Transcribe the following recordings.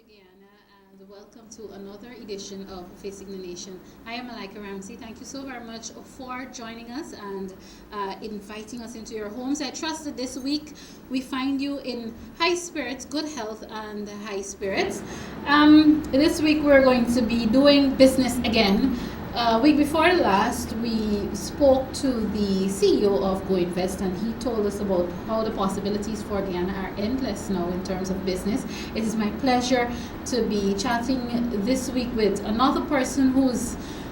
Guyana, and welcome to another edition of Facing the Nation. I am Malika Ramsey. Thank you so very much for joining us and inviting us into your homes. I trust that this week we find you in high spirits, good health, and high spirits. This week we're going to be doing business again. Week before last, we spoke to the CEO of Go Invest, and he told us about how the possibilities for Guyana are endless now in terms of business. It is my pleasure to be chatting this week with another person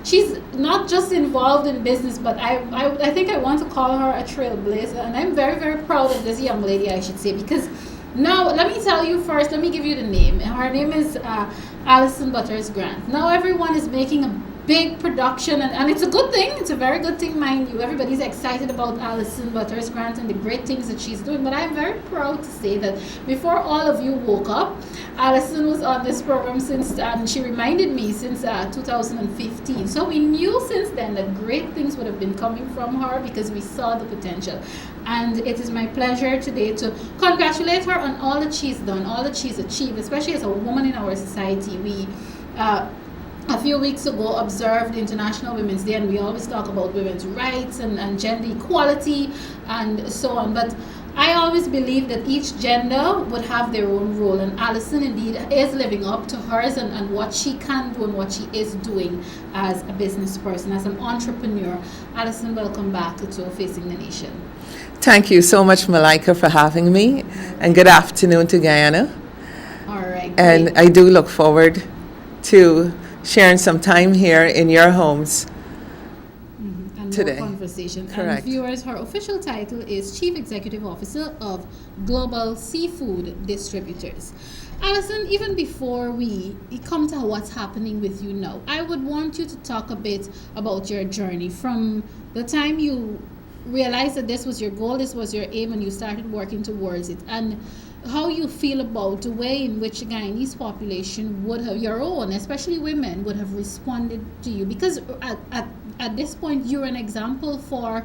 she's not just involved in business, but I think I want to call her a trailblazer, and I'm very, very proud of this young lady, I should say, because now, let me tell you first, let me give you the name. Her name is Allison Butters-Grant. Now, everyone is making a big production, and it's a good thing. It's a very good thing, mind you. Everybody's excited about Allison Butters-Grant and the great things that she's doing. But I'm very proud to say that before all of you woke up, Allison was on this program since, and she reminded me since 2015. So we knew since then that great things would have been coming from her because we saw the potential. And it is my pleasure today to congratulate her on all that she's done, all that she's achieved, especially as a woman in our society. We a few weeks ago observed International Women's Day, and we always talk about women's rights and gender equality and so on. But I always believe that each gender would have their own role, and Allison indeed is living up to hers and what she can do and what she is doing as a business person, as an entrepreneur. Allison, welcome back to Facing the Nation. Thank you so much, Malika, for having me, and good afternoon to Guyana. All right. And great. I do look forward to sharing some time here in your homes And today. more conversation. Correct. And viewers, her official title is Chief Executive Officer of Global Seafood Distributors. Allison, even before we come to what's happening with you now, I would want you to talk a bit about your journey from the time you realized that this was your goal, this was your aim, and you started working towards it, and how you feel about the way in which the Guyanese population would have, your own, especially women, would have responded to you. Because at this point, you're an example for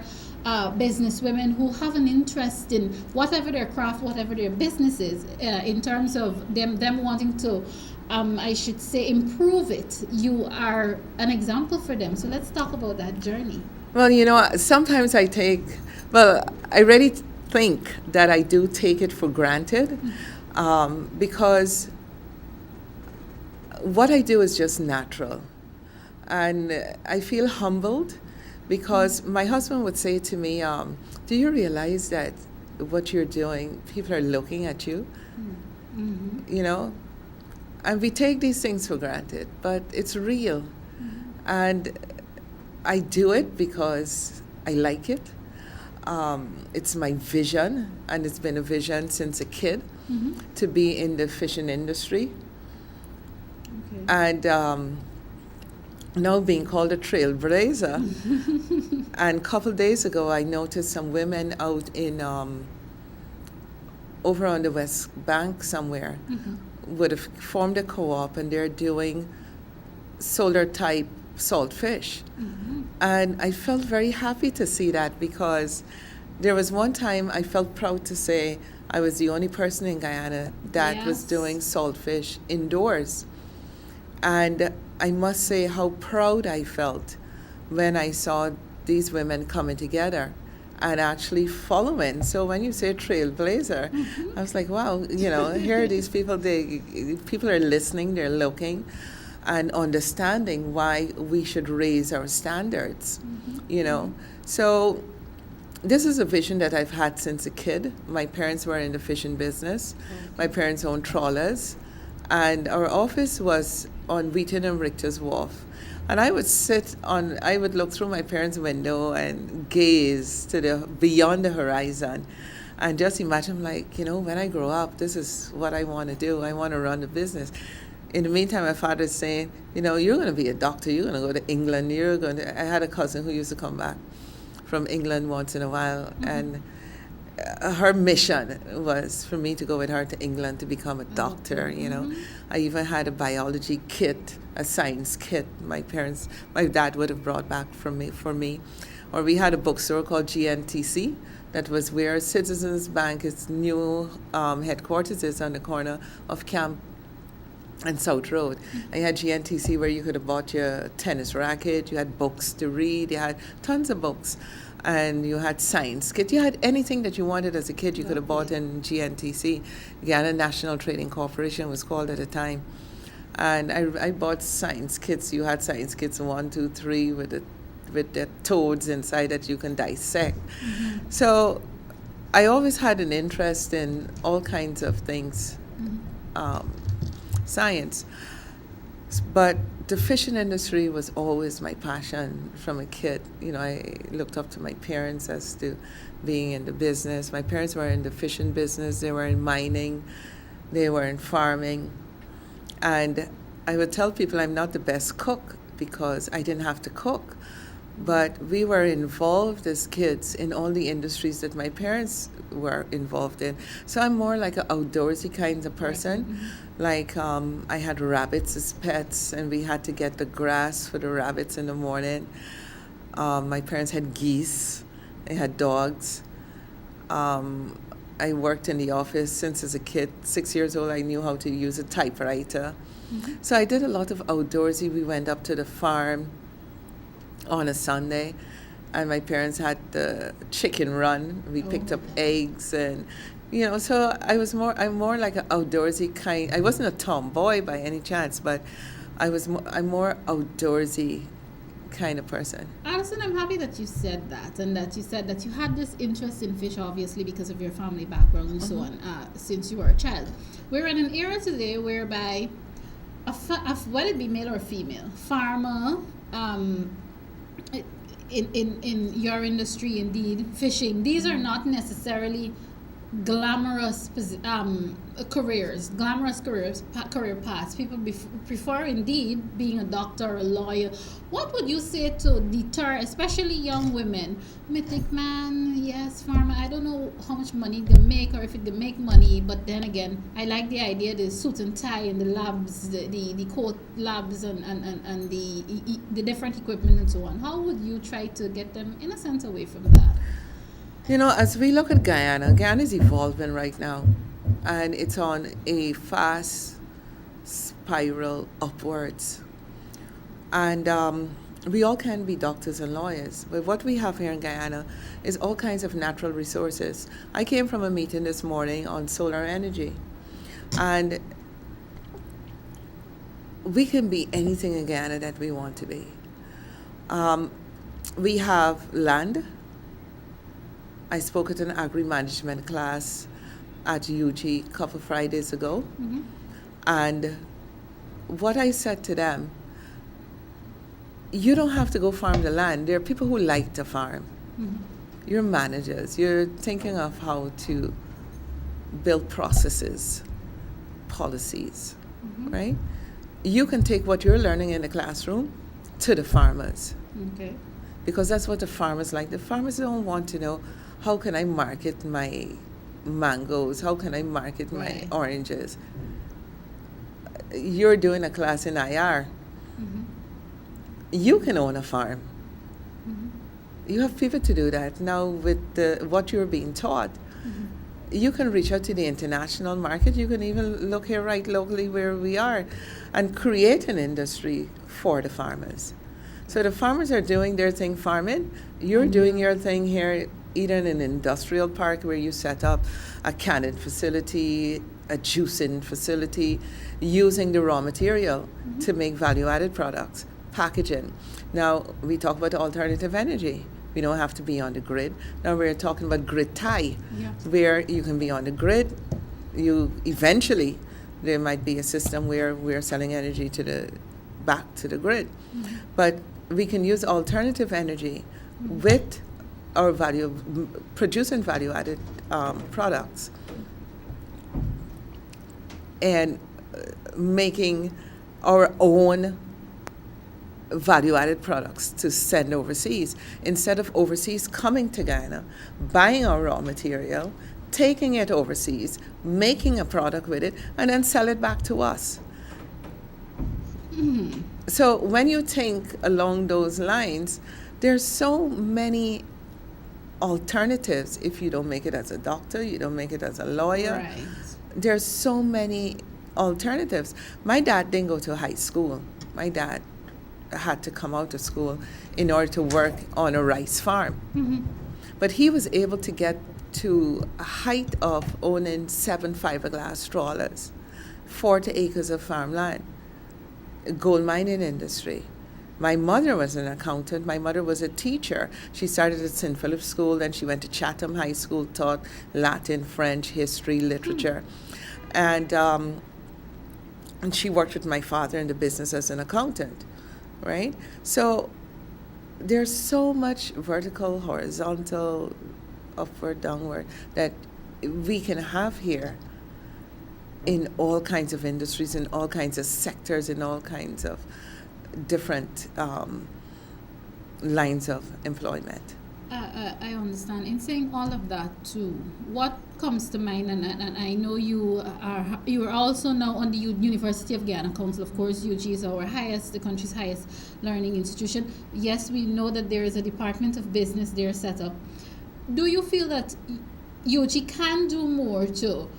business women who have an interest in whatever their craft, whatever their business is, in terms of them wanting to, I should say, improve it. You are an example for them. So let's talk about that journey. Well, sometimes I really think that I do take it for granted because what I do is just natural. And I feel humbled because my husband would say to me, do you realize that what you're doing, people are looking at you? Mm-hmm. And we take these things for granted, but it's real. And I do it because I like it. It's my vision, and it's been a vision since a kid to be in the fishing industry. Okay. And now being called a trailblazer. And a couple days ago, I noticed some women out in over on the West Bank somewhere would have formed a co-op, and they're doing solar type salt fish. And I felt very happy to see that because there was one time I felt proud to say I was the only person in Guyana that was doing salt fish indoors. And I must say how proud I felt when I saw these women coming together and actually following. So when you say trailblazer, I was like, wow, here are these people, people are listening, they're looking and understanding why we should raise our standards, So this is a vision that I've had since a kid. My parents were in the fishing business. My parents owned trawlers. And our office was on Wheaton and Richter's Wharf. And I would look through my parents' window and gaze to beyond the horizon. And just imagine, when I grow up, this is what I want to do. I want to run the business. In the meantime, my father's saying, you're going to be a doctor. You're going to go to England. I had a cousin who used to come back from England once in a while. And her mission was for me to go with her to England to become a doctor, I even had a biology kit, a science kit my dad would have brought back for me. Or we had a bookstore called GNTC. That was where Citizens Bank, its new headquarters is on the corner of Camp and South Road. And you had GNTC where you could have bought your tennis racket, you had books to read, you had tons of books. And you had science kit. You had anything that you wanted as a kid, you could have bought in GNTC. Guyana National Trading Corporation was called at the time. And I bought science kits. You had science kits 1, 2, 3 with the toads inside that you can dissect. Mm-hmm. So I always had an interest in all kinds of things, science. But the fishing industry was always my passion from a kid. You know, I looked up to my parents as to being in the business. My parents were in the fishing business. They were in mining. They were in farming. And I would tell people I'm not the best cook because I didn't have to cook. But we were involved as kids in all the industries that my parents were involved in. So I'm more like an outdoorsy kind of person. Mm-hmm. Like I had rabbits as pets, and we had to get the grass for the rabbits in the morning. My parents had geese. They had dogs. I worked in the office since as a kid. 6 years old, I knew how to use a typewriter. Mm-hmm. So I did a lot of outdoorsy. We went up to the farm on a Sunday, and my parents had the chicken run. We picked up eggs, and so I'm more like an outdoorsy kind. I wasn't a tomboy by any chance, but I'm more outdoorsy kind of person. Allison, I'm happy that you said that, and that you said that you had this interest in fish, obviously because of your family background and so on, since you were a child. We're in an era today whereby, whether it be male or female, farmer, in your industry, indeed, fishing, these are not necessarily glamorous career paths. People prefer indeed being a doctor or a lawyer. What would you say to deter, especially young women? May think, man, yes, farmer, I don't know how much money they make or if they make money, but then again, I like the idea, the suit and tie and the labs, the coat labs and the different equipment and so on. How would you try to get them, in a sense, away from that? As we look at Guyana is evolving right now, and it's on a fast spiral upwards. And we all can be doctors and lawyers, but what we have here in Guyana is all kinds of natural resources. I came from a meeting this morning on solar energy, and we can be anything in Guyana that we want to be. We have land. I spoke at an agri-management class at UG a couple Fridays ago. Mm-hmm. And what I said to them, you don't have to go farm the land. There are people who like to farm. Mm-hmm. You're managers. You're thinking of how to build processes, policies, right? You can take what you're learning in the classroom to the farmers. Okay. Because that's what the farmers like. The farmers don't want to know, how can I market my mangoes? How can I market my oranges? You're doing a class in IR. Mm-hmm. You can own a farm. Mm-hmm. You have people to do that. Now with what you're being taught, you can reach out to the international market. You can even look here right locally where we are and create an industry for the farmers. So the farmers are doing their thing farming. You're doing your thing here, either in an industrial park where you set up a canning facility, a juicing facility, using the raw material to make value-added products, packaging. Now, we talk about alternative energy. We don't have to be on the grid. Now we're talking about grid tie, where you can be on the grid. Eventually, there might be a system where we're selling energy back to the grid. Mm-hmm. But we can use alternative energy with our producing value-added products and making our own value-added products to send overseas, instead of overseas coming to Guyana, buying our raw material, taking it overseas, making a product with it, and then sell it back to us. Mm-hmm. So when you think along those lines, there's so many alternatives. If you don't make it as a doctor, you don't make it as a lawyer. Right. There's so many alternatives. My dad didn't go to high school. My dad had to come out of school in order to work on a rice farm. But he was able to get to a height of owning 7 fiberglass trawlers, 40 acres of farmland, gold mining industry. My mother was an accountant. My mother was a teacher. She started at St. Philip's School, then she went to Chatham High School, taught Latin, French, history, literature. And she worked with my father in the business as an accountant, right? So there's so much vertical, horizontal, upward, downward that we can have here in all kinds of industries, in all kinds of sectors, in all kinds of different lines of employment. I understand. In saying all of that too, what comes to mind, and I know you are also now on the University of Guyana Council. Of course, UG is the country's highest learning institution. Yes, we know that there is a Department of Business there set up. Do you feel that UG can do more to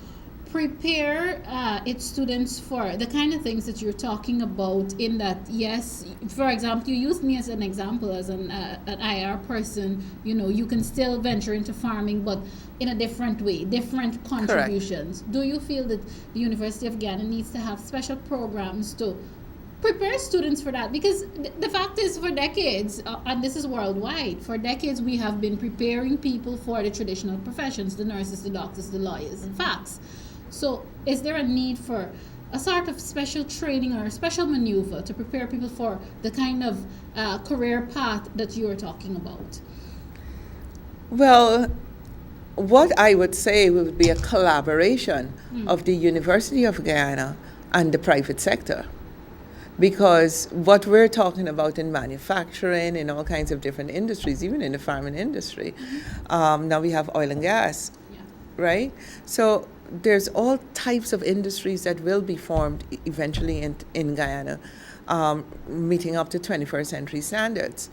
prepare its students for the kind of things that you're talking about, in that, yes, for example, you used me as an example as an IR person, you can still venture into farming, but in a different way, different contributions. Correct. Do you feel that the University of Guyana needs to have special programs to prepare students for that? Because the fact is, for decades, and this is worldwide, for decades we have been preparing people for the traditional professions, the nurses, the doctors, the lawyers, facts. So is there a need for a sort of special training or a special maneuver to prepare people for the kind of career path that you are talking about? Well, what I would say would be a collaboration of the University of Guyana and the private sector. Because what we're talking about in manufacturing, in all kinds of different industries, even in the farming industry, now we have oil and gas, right? So there's all types of industries that will be formed eventually in Guyana, meeting up to 21st century standards.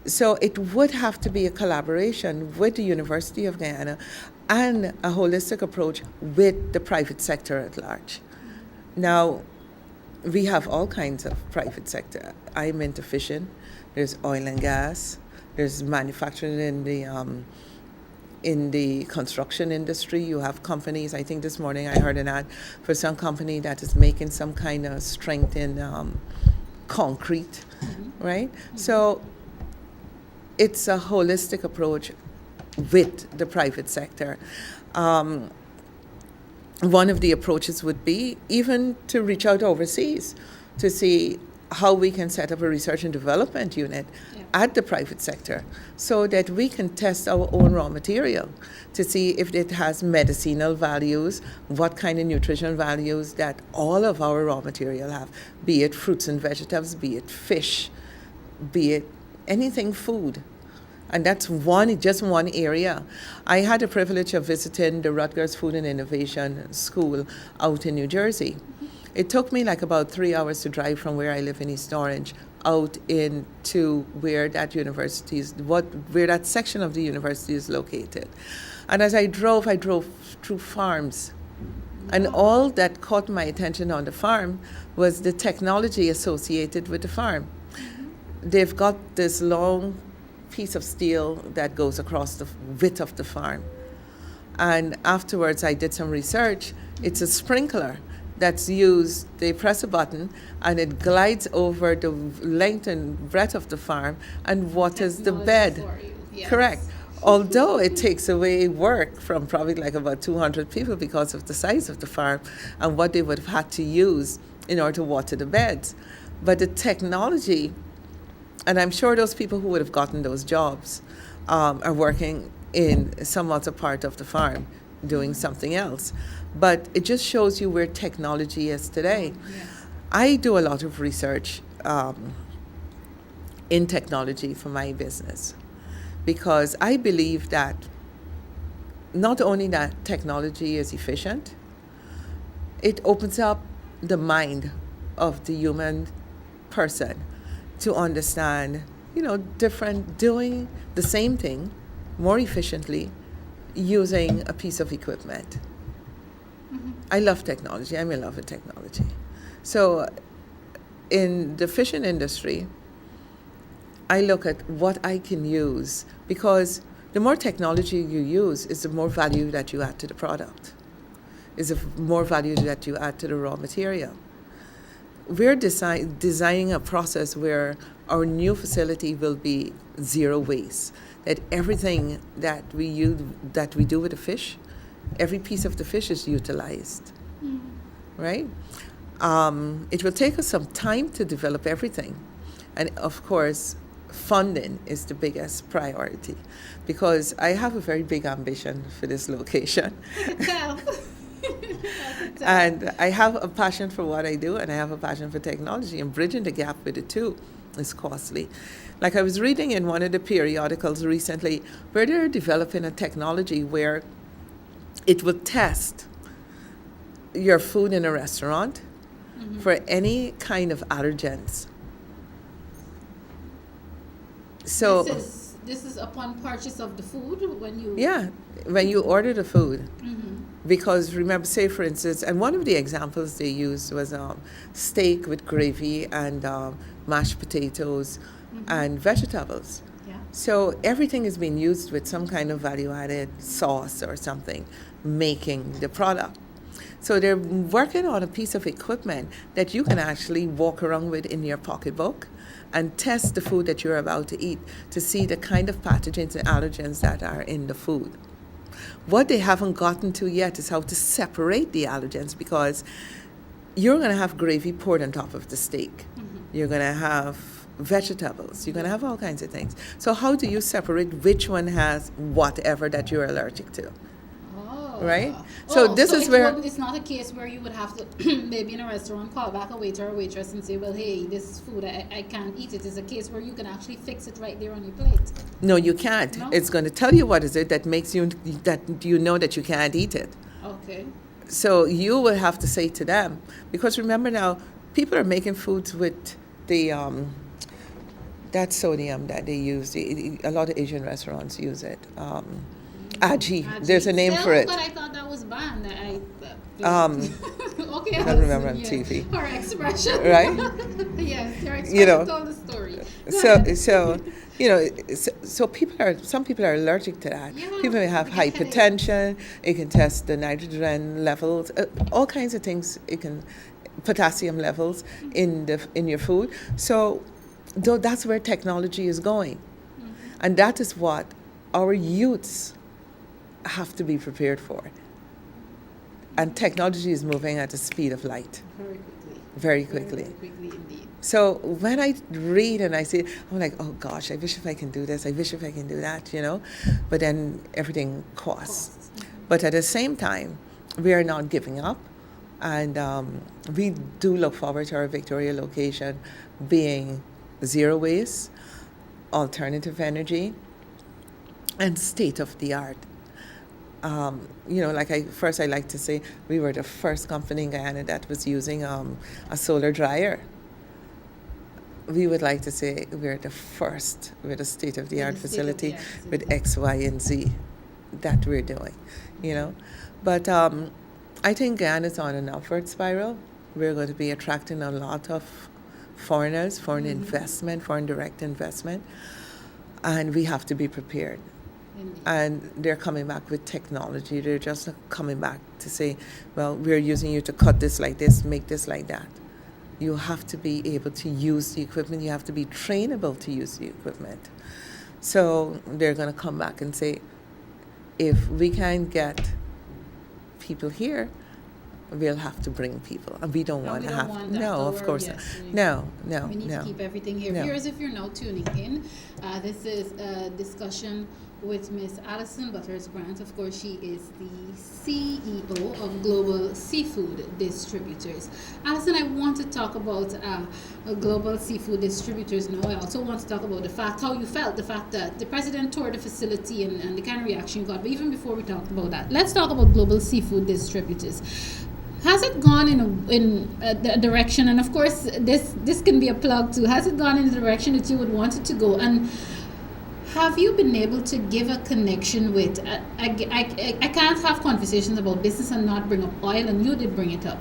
So it would have to be a collaboration with the University of Guyana and a holistic approach with the private sector at large. Now, we have all kinds of private sector. I'm into fishing. There's oil and gas. There's manufacturing in the construction industry. You have companies. I think this morning I heard an ad for some company that is making some kind of strength in concrete, right? So it's a holistic approach with the private sector. One of the approaches would be even to reach out overseas to see how we can set up a research and development unit at the private sector so that we can test our own raw material to see if it has medicinal values, what kind of nutritional values that all of our raw material have, be it fruits and vegetables, be it fish, be it anything food. And that's just one area. I had the privilege of visiting the Rutgers Food and Innovation School out in New Jersey. It took me like about 3 hours to drive from where I live in East Orange out into where that university is, where that section of the university is located. And as I drove through farms. And all that caught my attention on the farm was the technology associated with the farm. They've got this long piece of steel that goes across the width of the farm. And afterwards I did some research. It's a sprinkler that's used. They press a button and it glides over the length and breadth of the farm and waters the bed. Yes. Correct. Although it takes away work from probably like about 200 people because of the size of the farm and what they would have had to use in order to water the beds. But the technology, and I'm sure those people who would have gotten those jobs are working in some other part of the farm doing something else. But it just shows you where technology is today. Yes. I do a lot of research in technology for my business because I believe that not only that technology is efficient, it opens up the mind of the human person to understand, doing the same thing more efficiently using a piece of equipment. I love technology. I'm in love with technology. So in the fishing industry, I look at what I can use, because the more technology you use is the more value that you add to the product, is the more value that you add to the raw material. We're designing a process where our new facility will be zero waste, that everything that we do with the fish, every piece of the fish is utilized, right? It will take us some time to develop everything. And of course, funding is the biggest priority, because I have a very big ambition for this location. And I have a passion for what I do, and I have a passion for technology, and bridging the gap with the two is costly. Like I was reading in one of the periodicals recently where they're developing a technology where it will test your food in a restaurant for any kind of allergens. So this is upon purchase of the food when you... Yeah, when you order the food. Because remember, say for instance, and one of the examples they used was steak with gravy and mashed potatoes and vegetables. Yeah. So everything is being used with some kind of value-added sauce or something, making the product. So they're working on a piece of equipment that you can actually walk around with in your pocketbook and test the food that you're about to eat to see the kind of pathogens and allergens that are in the food. What they haven't gotten to yet is how to separate the allergens, because you're going to have gravy poured on top of the steak. You're going to have vegetables. You're going to have all kinds of things. So how do you separate which one has whatever that you're allergic to? Right? So this is where... It's not a case where you would have to, maybe in a restaurant, call back a waiter or waitress and say, well, hey, this food, I can't eat it. It's a case where you can actually fix it right there on your plate. No, you can't. No? It's going to tell you what is it that makes you, that you know that you can't eat it. Okay. So you will have to say to them, because remember now, people are making foods with the, that sodium that they use. A lot of Asian restaurants use it. Aji. There's a name for it. But I thought that was banned. Okay, I don't remember on TV. Her expression. Right? Yes, your expression told the story. So some people are allergic to that. Yeah, people may have hypertension. It can test the nitrogen levels, all kinds of things. It can potassium levels in your food. So that's where technology is going, and that is what our youths have to be prepared for. And technology is moving at the speed of light. Very quickly. Very quickly indeed. So when I read and I see, I'm like, oh gosh, I wish if I can do this, I wish if I can do that, But then everything costs. But at the same time, we are not giving up. And we do look forward to our Victoria location being zero waste, alternative energy, and state of the art. I like to say, we were the first company in Guyana that was using a solar dryer. We would like to say we're the first with a state of the art facility with X, Y, and Z that we're doing, But I think Guyana's on an upward spiral. We're going to be attracting a lot of foreign investment, foreign direct investment, and we have to be prepared. Indeed. And they're coming back with technology. They're just coming back to say, well, we're using you to cut this like this, make this like that. You have to be able to use the equipment. You have to be trainable to use the equipment. So they're going to come back and say, if we can't get people here, we'll have to bring people. And we don't want to have... No, of course not. No. We need to keep everything here. Viewers, if you're now tuning in, this is a discussion with Miss Allison Butters-Grant. Of course, she is the CEO of Global Seafood Distributors. Allison, I want to talk about Global Seafood Distributors now. I also want to talk about how you felt, the fact that the president toured the facility and the kind of reaction you got. But even before we talk about that, let's talk about Global Seafood Distributors. Has it gone in a direction, and of course this can be a plug too, has it gone in the direction that you would want it to go? And have you been able to give a connection with, I can't have conversations about business and not bring up oil, and you did bring it up.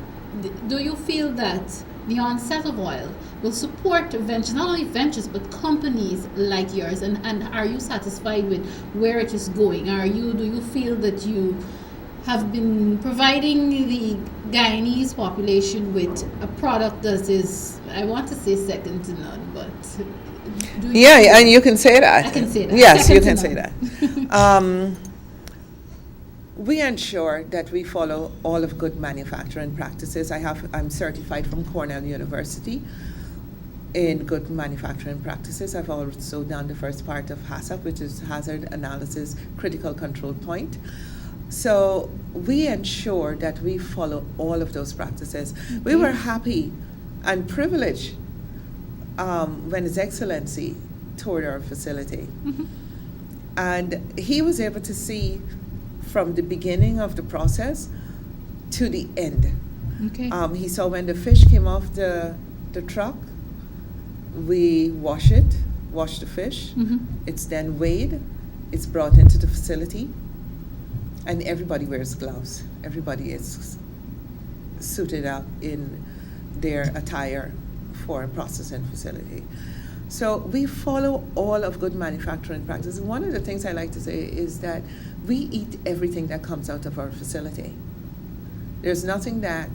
Do you feel that the onset of oil will support ventures, not only ventures, but companies like yours? And are you satisfied with where it is going? Do you feel that you have been providing the Guyanese population with a product that is, I want to say second to none, but yeah, and you can say that. I can say that. Yes, Second you to can say none. that. We ensure that we follow all of good manufacturing practices. I'm certified from Cornell University in good manufacturing practices. I've also done the first part of HACCP, which is Hazard Analysis Critical Control Point. So we ensure that we follow all of those practices. Okay. We were happy and privileged when His Excellency toured our facility. Mm-hmm. And he was able to see from the beginning of the process to the end. Okay. He saw when the fish came off the truck, we wash the fish. Mm-hmm. It's then weighed, it's brought into the facility, and everybody wears gloves. Everybody is suited up in their attire for a processing facility. So we follow all of good manufacturing practices. One of the things I like to say is that we eat everything that comes out of our facility. There's nothing that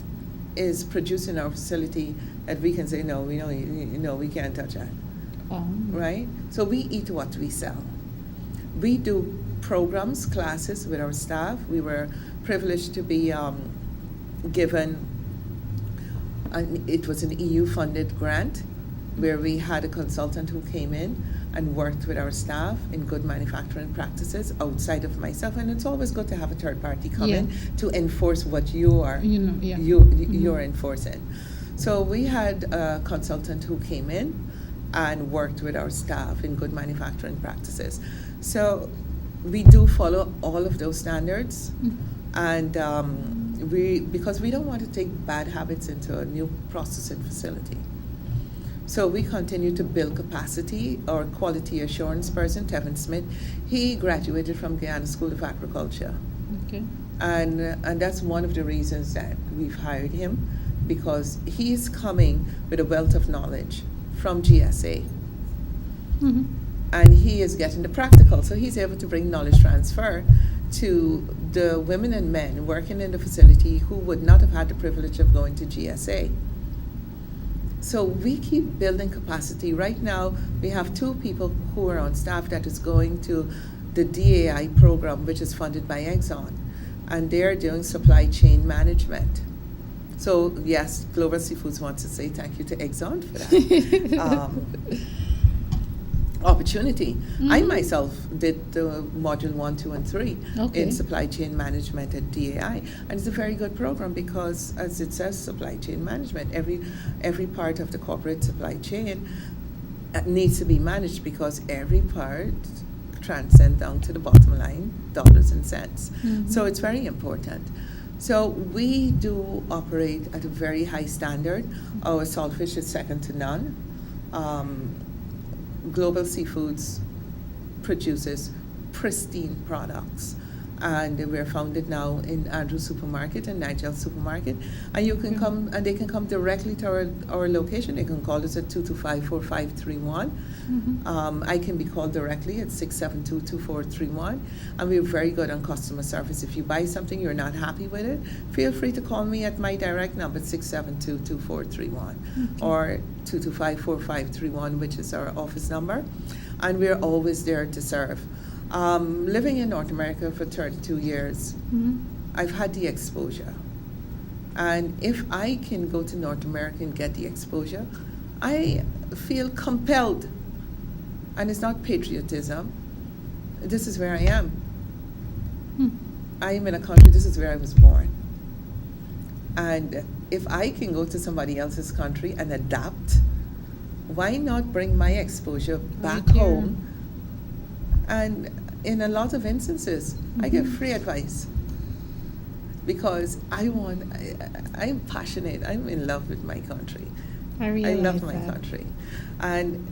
is produced in our facility that we can say, no, we can't touch that. Right? So we eat what we sell. We do programs, classes with our staff. We were privileged to be given, it was an EU-funded grant, where we had a consultant who came in and worked with our staff in good manufacturing practices outside of myself. And it's always good to have a third party come in to enforce what you're enforcing. So we had a consultant who came in and worked with our staff in good manufacturing practices. So we do follow all of those standards. And because we don't want to take bad habits into a new processing facility. So we continue to build capacity. Our quality assurance person, Tevin Smith, he graduated from Guyana School of Agriculture. Okay. And that's one of the reasons that we've hired him, because he's coming with a wealth of knowledge from GSA. Mm-hmm. And he is getting the practical, so he's able to bring knowledge transfer to the women and men working in the facility who would not have had the privilege of going to GSA. So we keep building capacity. Right now, we have 2 people who are on staff that is going to the DAI program, which is funded by Exxon, and they're doing supply chain management. So yes, Global Seafoods wants to say thank you to Exxon for that opportunity. Mm-hmm. I myself did the module 1, 2, and 3 in supply chain management at DAI, and it's a very good program because, as it says, supply chain management. Every part of the corporate supply chain needs to be managed because every part transcends down to the bottom line, dollars and cents. Mm-hmm. So it's very important. So we do operate at a very high standard. Our saltfish is second to none. Global Seafoods produces pristine products, and we're founded now in Andrews Supermarket and Nigel Supermarket, and you can come, and they can come directly to our location. They can call us at 225-4531. Mm-hmm. I can be called directly at 672-2431, and we're very good on customer service. If you buy something, you're not happy with it, feel free to call me at my direct number, 672-2431, or 225-4531, which is our office number, and we're always there to serve. Living in North America for 32 years, I've had the exposure. And if I can go to North America and get the exposure, I feel compelled. And it's not patriotism. This is where I am. I am in a country, this is where I was born. And if I can go to somebody else's country and adapt, why not bring my exposure back home? And in a lot of instances, I get free advice because I'm passionate. I'm in love with my country. I love my country. And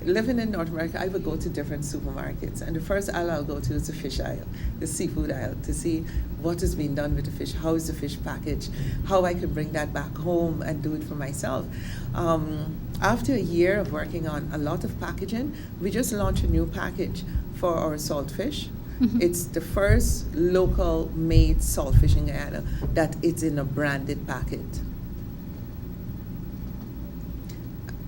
living in North America, I would go to different supermarkets, and the first aisle I'll go to is the fish aisle, the seafood aisle, to see what is being done with the fish, how is the fish packaged, how I can bring that back home and do it for myself. After a year of working on a lot of packaging, we just launched a new package for our salt fish. Mhm. It's the first local made salt fish in Guyana that it's in a branded packet.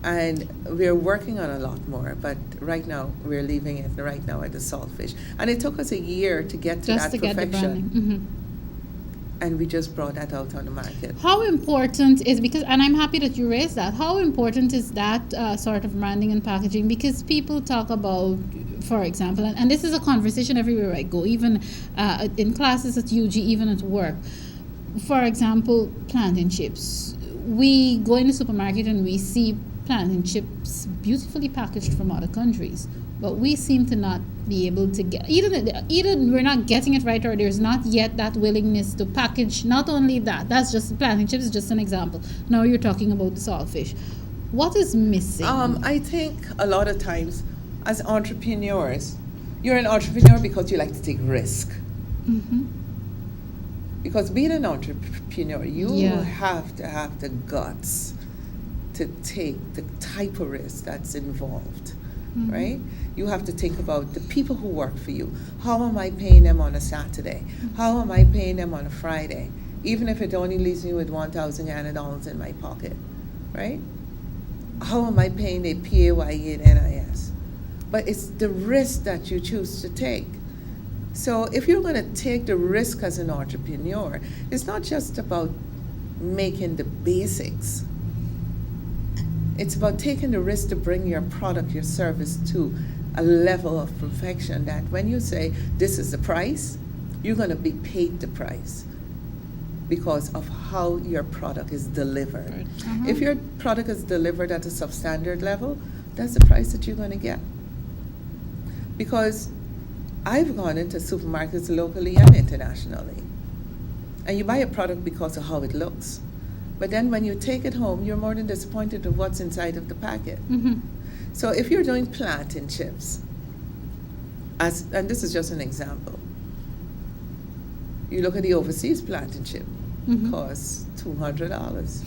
And we're working on a lot more, but right now we're leaving it right now at the saltfish. And it took us a year to get to Just that to get the perfection. branding. Mhm. And we just brought that out on the market. How important is, because, and I'm happy that you raised that, how important is that sort of branding and packaging? Because people talk about, for example, and this is a conversation everywhere I go, even in classes at UG, even at work. For example, plantain chips. We go in the supermarket and we see plantain chips beautifully packaged from other countries, but we seem to not be able to get, either we're not getting it right, or there's not yet that willingness to package. Not only that, that's just plantain chips is just an example. Now you're talking about the saltfish. What is missing? I think a lot of times as entrepreneurs, you're an entrepreneur because you like to take risk. Mm-hmm. Because being an entrepreneur, you Yeah. have to have the guts to take the type of risk that's involved, Mhm. right? You have to think about the people who work for you. How am I paying them on a Saturday? How am I paying them on a Friday? Even if it only leaves me with $1,000 in my pocket, right? How am I paying the PAYE and NIS? But it's the risk that you choose to take. So if you're going to take the risk as an entrepreneur, it's not just about making the basics. It's about taking the risk to bring your product, your service to a level of perfection that when you say this is the price, you're going to be paid the price because of how your product is delivered. Right. Uh-huh. If your product is delivered at a substandard level, that's the price that you're going to get. Because I've gone into supermarkets locally and internationally, and you buy a product because of how it looks. But then when you take it home, you're more than disappointed with what's inside of the packet. Mm-hmm. So if you're doing plantain chips, and this is just an example, you look at the overseas plantain chip, Mhm. costs $200.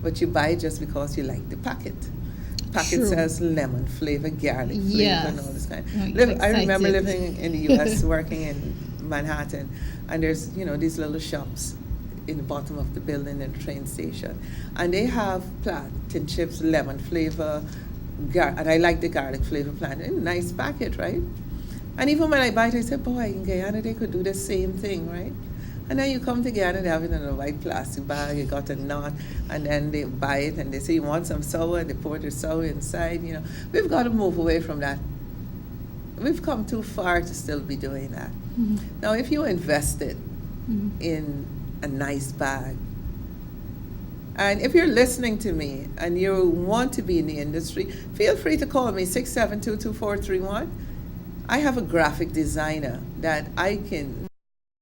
But you buy it just because you like the packet. Packet True. says lemon flavor, garlic flavor, Yes. and all this kind. Right, I remember excited. living in the U.S., working in Manhattan, and there's these little shops in the bottom of the building in the train station, and they have plantain chips, lemon flavor, and I like the garlic flavor plantain. Nice packet, right? And even when I buy it, I said, boy, in Guyana they could do the same thing, right? And then you come to Guyana, they have it in a white plastic bag, you got a knot, and then they buy it and they say, you want some sour, and they pour the sour inside, We've got to move away from that. We've come too far to still be doing that. Mhm. Now, if you invested Mhm. in a nice bag, and if you're listening to me and you want to be in the industry, feel free to call me, 672-2431. I have a graphic designer that I can